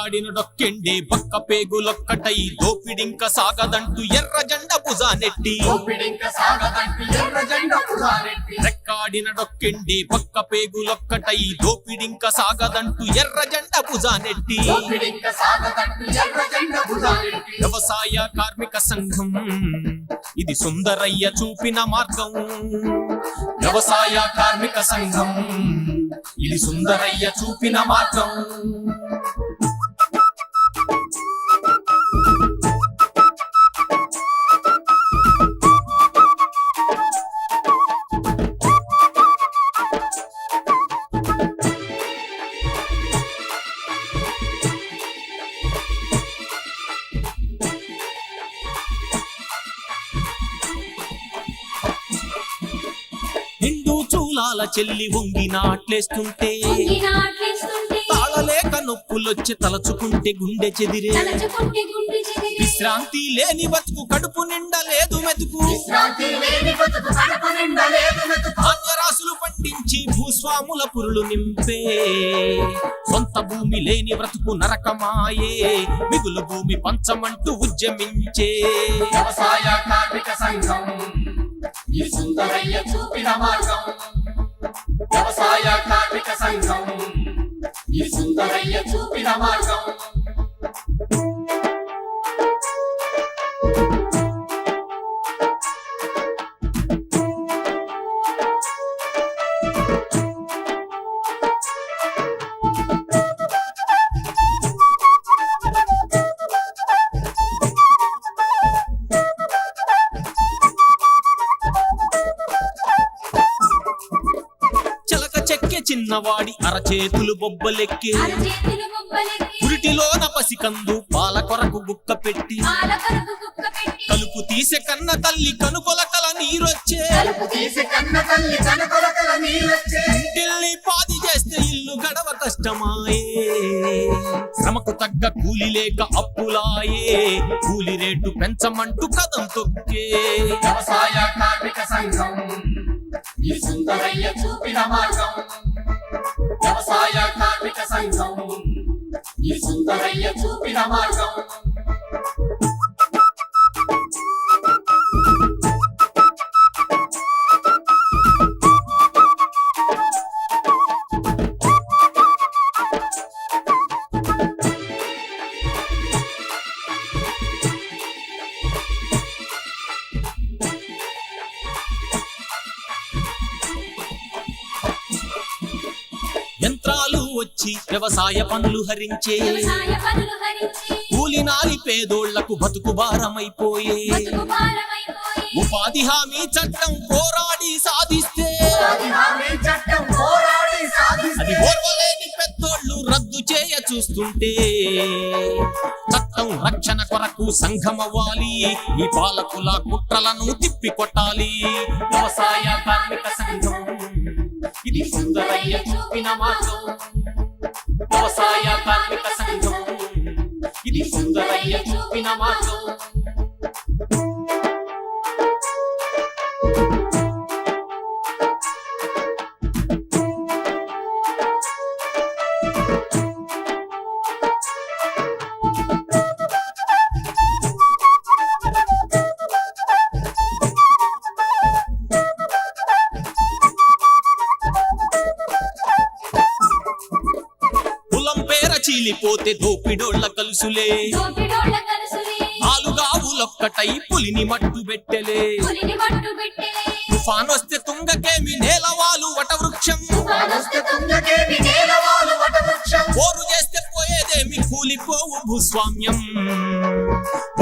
రెక్కాడిన డొక్కెండే పక్క పేగులొక్కటై దోపిడింక సాగదంటూ ఎర్ర జెండ భుజానెట్టి రెక్కాడిన డొక్కెండే పక్క పేగులొక్కటై దోపిడింక సాగదంటూ ఎర్ర జెండ భుజానెట్టి వ్యవసాయ కార్మిక సంఘం ఇది సుందరయ్య చూపిన మార్గం వ్యవసాయ కార్మిక సంఘం ఇది సుందరయ్య చూపిన మార్గం నిండు చూలాల చెల్లి వంగి నాట్లేస్తుంటే తాళలేక నొప్పులొచ్చి తలచుకుంటే గుండె చెదిరే విశ్రాంతి లేని బతుకు కడుపు నిండా లేదు మెతుకు ధాన్యరాశులు పండించి భూస్వాముల పురులు నింపే సొంత భూమి లేని బ్రతుకు నరకమాయే మిగులు భూమి పంచమంటూ ఉద్యమించే వ్యవసాయ కార్మిక సంఘం ఈ సుందరయ్య చూపిన మార్గం వ్యవసాయ కార్మిక సంఘం ఈ సుందరయ్య చూపిన మార్గం చిన్నవాడి అరచేతులు బొబ్బలెక్కి ఉరిటిలోన పసికందు పాల కొరకు గుక్క పెట్టి కలుపు తీసే కన్న తల్లి కనుకొలకల నీరొచ్చే ఇంటిల్ని పాది చేస్తే ఇల్లు గడవ కష్టమాయే శ్రమకు తగ్గ కూలి లేక అప్పులాయే కూలి రేటు పెంచమంటూ కదం తొక్కే వ్యవసాయ కార్మిక సంఘం ఈ సుందరయ్య చూపిన మార్గం వ్యవసాయ కార్మిక సంఘం ఈ సుందరయ్య చూపిన మార్గం యంత్రాలు వచ్చి వ్యవసాయ పనులు హరించే కూలినాలి పేదోళ్లకు బతుకు భారమైపోయే ఉపాధి హామీ చట్టం పోరాడి సాధిస్తే అది ఓర్వలేని పెద్దోళ్ళు రద్దు చేయ చూస్తుంటే చట్టం రక్షణ కొరకు సంఘమవ్వాలి ఈ పాలకుల కుట్రలను తిప్పి కొట్టాలి వ్యవసాయ కార్మిక సంఘం ఇది సుందరయ్య చూపిన మార్గం వ్యవసాయ కార్మిక సంఘం ఇది సుందరయ్య చూపిన మార్గం చీలిపోతే దోపిడోళ్ల కలుసులే ఆలుగావులొక్కటై పులిని మట్టు పెట్టలే తుఫాన్ వస్తే తుంగకేమి నేలవాలు వటవృక్షం పోరు చేస్తే పోయేదేమి కూలిపోవు భూస్వామ్యం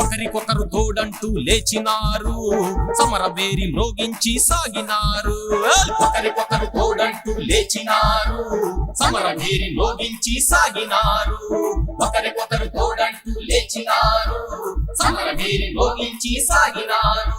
ఒకరికొకరు తోడంటూ లేచినారు సమరబేరి మ్రోగించి సాగినారు ఒకరికొకరు తోడంటూ లేచినారు సమరబేరి మ్రోగించి సాగినారు ఒకరికొకరు తోడంటూ లేచినారు సమరబేరి మ్రోగించి సాగినారు